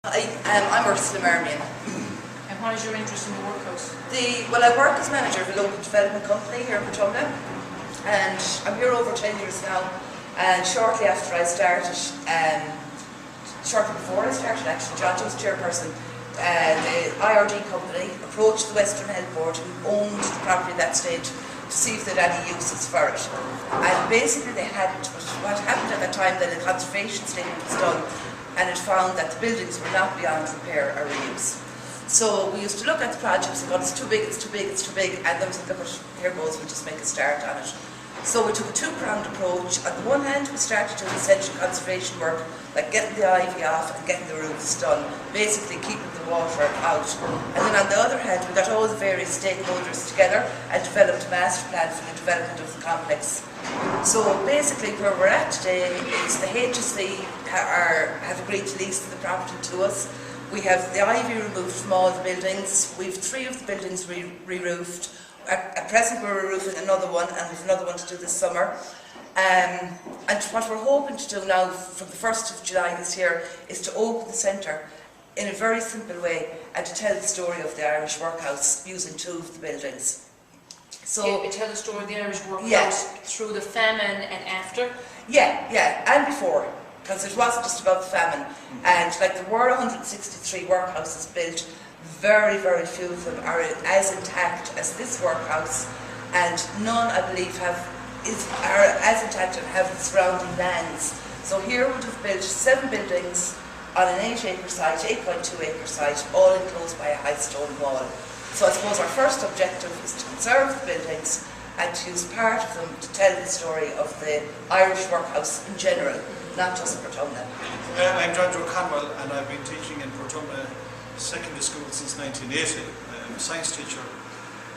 I'm Ursula Marmion. And what is your interest in the workhouse? Well, I work as manager of a local development company here in Portumna, and I'm here over 10 years now. And shortly after I started, shortly before I started actually, John was chairperson, the IRD company approached the Western Health Board, who owned the property at that stage, to see if they had any uses for it. And basically they hadn't, but what happened at that time, then a conservation statement was done, and it found that the buildings were not beyond repair or reuse. So we used to look at the projects and go, it's too big, it's too big, it's too big, and then we said, look, here goes, we'll just make a start on it. So we took a two-pronged approach. On the one hand, we started doing essential conservation work, like getting the ivy off and getting the roofs done, basically keeping the water out. And then on the other hand, we got all the various stakeholders together and developed a master plan for the development of the complex. So basically where we're at today is the HSE have agreed to lease the property to us. We have the ivy removed from all the buildings. We have 3 of the buildings re-roofed. At present we're re-roofing another one, and we've another one to do this summer. And what we're hoping to do now from the 1st of July this year is to open the centre in a very simple way and to tell the story of the Irish Workhouse using 2 of the buildings. So tell the story of the Irish Workhouse through the famine and after? Yeah, and before, because it wasn't just about the famine. And like there were 163 workhouses built, very, very few of them are as intact as this workhouse, and none, I believe, are as intact and have the surrounding lands. So here we would have built 7 buildings on an 8-acre site, 8.2-acre site, all enclosed by a high stone wall. So I suppose our first objective is to conserve the buildings and to use part of them to tell the story of the Irish workhouse in general, not just Portumna. I'm John O'Connell, and I've been teaching in Portumna secondary school since 1980. I'm a science teacher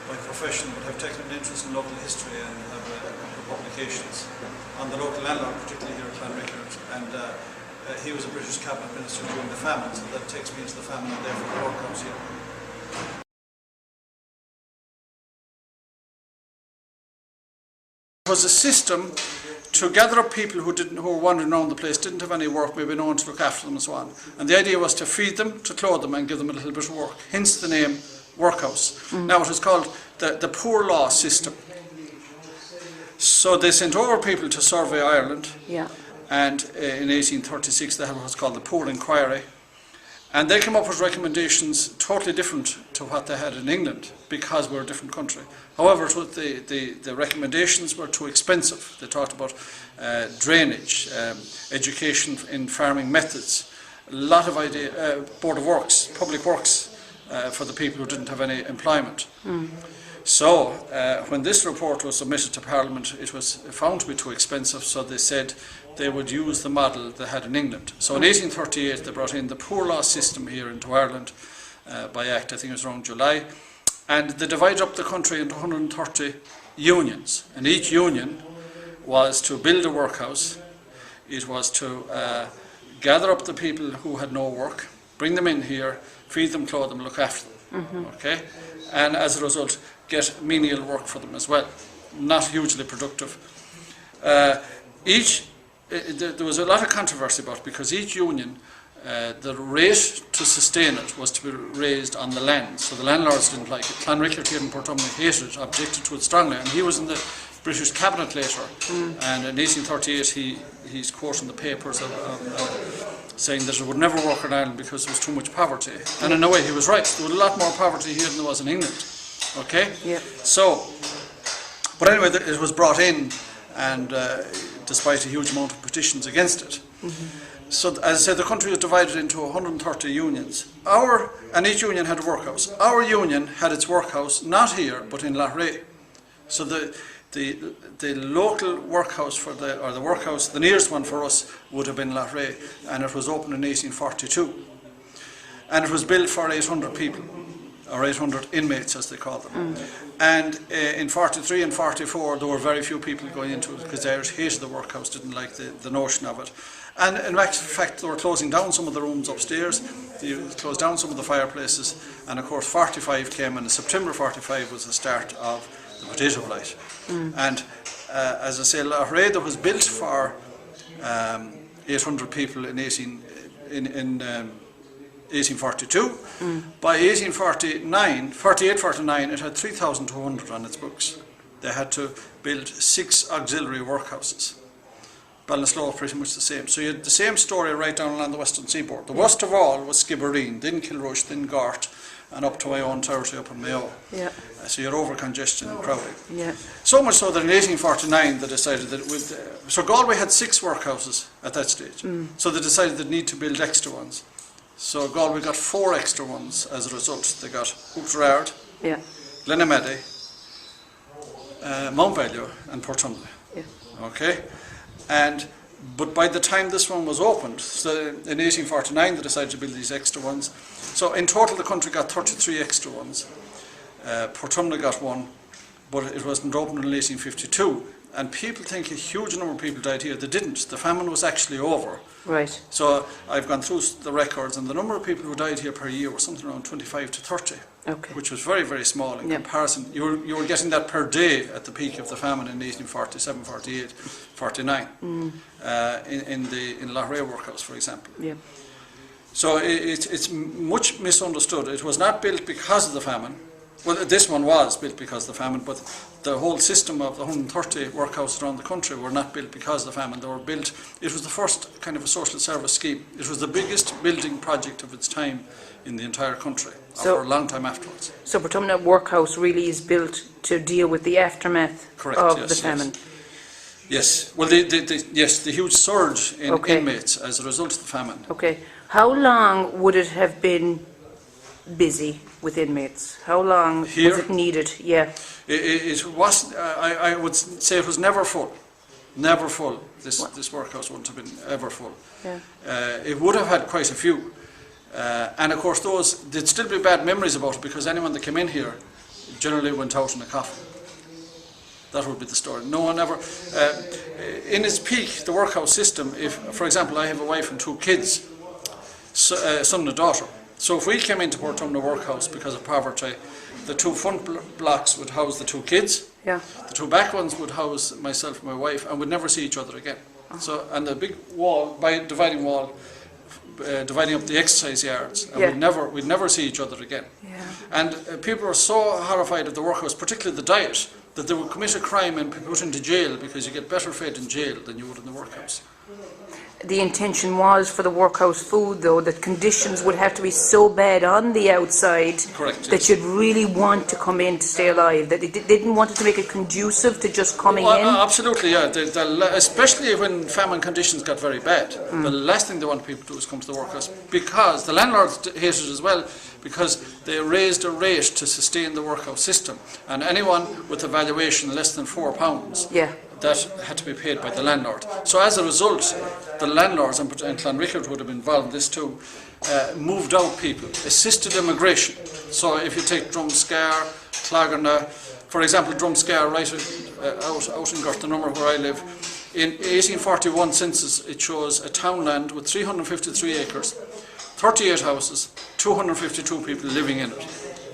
by profession, but have taken an interest in local history and have publications on the local landlord, particularly here at Clanrickard. And he was a British cabinet minister during the famine, so that takes me into the famine and therefore the workhouse here. It was a system to gather up people who were wandering around the place, didn't have any work, maybe no one to look after them and so on. And the idea was to feed them, to clothe them and give them a little bit of work, hence the name workhouse. Now it was called the poor law system. So they sent over people to survey Ireland, and in 1836 they had what's called the Poor Inquiry. And they came up with recommendations totally different to what they had in England, because we're a different country. However, the recommendations were too expensive. They talked about drainage, education in farming methods, a lot of Board of Works, public works for the people who didn't have any employment. So when this report was submitted to Parliament, it was found to be too expensive, so they said they would use the model they had in England. So in 1838 they brought in the poor law system here into Ireland by Act, I think it was around July, and they divided up the country into 130 unions, and each union was to build a workhouse. It was to gather up the people who had no work, bring them in here, feed them, clothe them, look after them. Okay? And as a result get menial work for them as well, not hugely productive. There was a lot of controversy about it, because each union, the rate to sustain it was to be raised on the land, so the landlords didn't like it. Clanrickard here in Portumna hated it, objected to it strongly, and he was in the British cabinet later, and in 1838 he's quoted in the papers saying that it would never work in Ireland because there was too much poverty. And in a way he was right. There was a lot more poverty here than there was in England. Okay? So, but anyway, it was brought in, and despite a huge amount of petitions against it. So, as I said, the country was divided into 130 unions. And each union had a workhouse. Our union had its workhouse not here, but in Loughrea. So the local workhouse the workhouse, the nearest one for us, would have been Loughrea, and it was opened in 1842. And it was built for 800 people, or 800 inmates as they call them. And in 43 and 44 there were very few people going into it, because the Irish hated the workhouse, didn't like the notion of it. And in fact they were closing down some of the rooms upstairs, they closed down some of the fireplaces, and of course 45 came, and in September 45 was the start of the potato blight. And as I say, Loughrea was built for 800 people in 1842. By 1849, it had 3,200 on its books. They had to build 6 auxiliary workhouses. Ballinasloe pretty much the same. So you had the same story right down along the western seaboard. The worst of all was Skibbereen, then Kilrush, then Gort, and up to my own territory up in Mayo. Yeah. So you had over-congestion and crowding. Yeah. So much so that in 1849 they decided that so Galway had 6 workhouses at that stage. So they decided they need to build extra ones. So Galway got 4 extra ones as a result. They got Oughterard, Yeah. Glenamaddy, Mount Value and Portumna. Yeah. Okay? But by the time this one was opened, so in 1849 they decided to build these extra ones. So in total the country got 33 extra ones. Portumna got 1, but it wasn't opened in 1852. And people think a huge number of people died here. They didn't. The famine was actually over. Right. So I've gone through the records, and the number of people who died here per year was something around 25 to 30. Okay. Which was very, very small in comparison. You were getting that per day at the peak of the famine in 1847, 48, 49, in Loughrea Workhouse, for example. Yeah. So it's much misunderstood. It was not built because of the famine. Well, this one was built because of the famine, but the whole system of the 130 workhouses around the country were not built because of the famine. They were built, it was the first kind of a social service scheme. It was the biggest building project of its time in the entire country, for a long time afterwards. So Portumna Workhouse really is built to deal with the aftermath of the famine. Yes. Well, the huge surge in inmates as a result of the famine. Okay. How long would it have been busy with inmates? How long was it needed? Yeah. It was. I would say it was never full. Never full. This workhouse wouldn't have been ever full. Yeah. It would have had quite a few. And of course there'd still be bad memories about it because anyone that came in here generally went out in a coffin. That would be the story. No one ever, in its peak, the workhouse system, if, for example, I have a wife and 2 kids, son and a daughter. So if we came into Portumna Workhouse because of poverty, the 2 front blocks would house the 2 kids, the 2 back ones would house myself and my wife, and we'd never see each other again. So, and the big wall, dividing up the exercise yards, and we'd never see each other again. And people were so horrified at the workhouse, particularly the diet, that they would commit a crime and be put into jail because you get better fed in jail than you would in the workhouse. The intention was for the workhouse food, though, that conditions would have to be so bad on the outside that you'd really want to come in to stay alive, that they didn't want to make it conducive to just coming in? Absolutely, yeah. Especially when famine conditions got very bad. The last thing they want people to do is come to the workhouse, because the landlords hated it as well, because they raised a rate to sustain the workhouse system, and anyone with a valuation less than £4, that had to be paid by the landlord. So as a result, the landlords, and Clanrickard would have been involved in this too, moved out people, assisted immigration. So if you take Drumscar, Clogherna, for example, Drumscar right out in Gort, the number where I live, in 1841 census it shows a townland with 353 acres, 38 houses, 252 people living in it.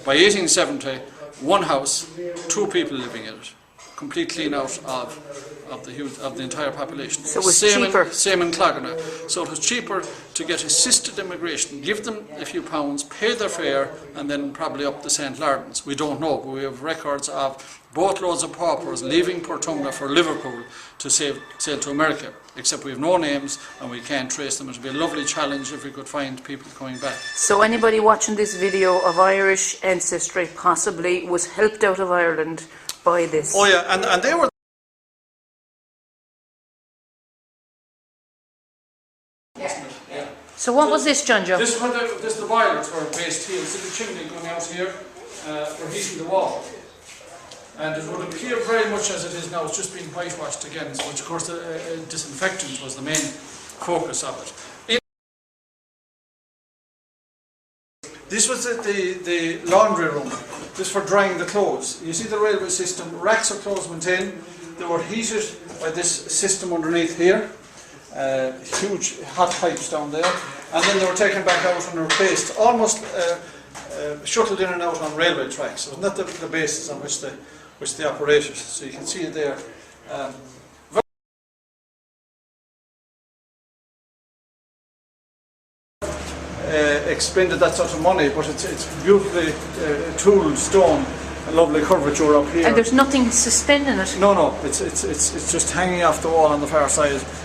By 1870, 1 house, 2 people living in it. Complete clean out of the entire population. So it was cheaper. Same in Clogherna. So it was cheaper to get assisted immigration, give them a few pounds, pay their fare, and then probably up the St. Lawrence. We don't know, but we have records of boatloads of paupers leaving Portumna for Liverpool to sail to America. Except we have no names and we can't trace them. It would be a lovely challenge if we could find people coming back. So anybody watching this video of Irish ancestry possibly was helped out of Ireland by this. Oh yeah, and they were. So what was this, John Joe? This is where the boilers were based here. See the chimney going out here for heating the wall. And it would appear very much as it is now. It's just been whitewashed again, which of course disinfectant was the main focus of it. This was the laundry room. This for drying the clothes. You see the railway system, racks of clothes went in. They were heated by this system underneath here. Huge hot pipes down there. And then they were taken back out and replaced, almost shuttled in and out on railway tracks. So it was not the basis on which they operated. So you can see it there. expended that sort of money, but it's beautifully tooled stone, a lovely curvature up here. And there's nothing suspending it? No, it's just hanging off the wall on the far side.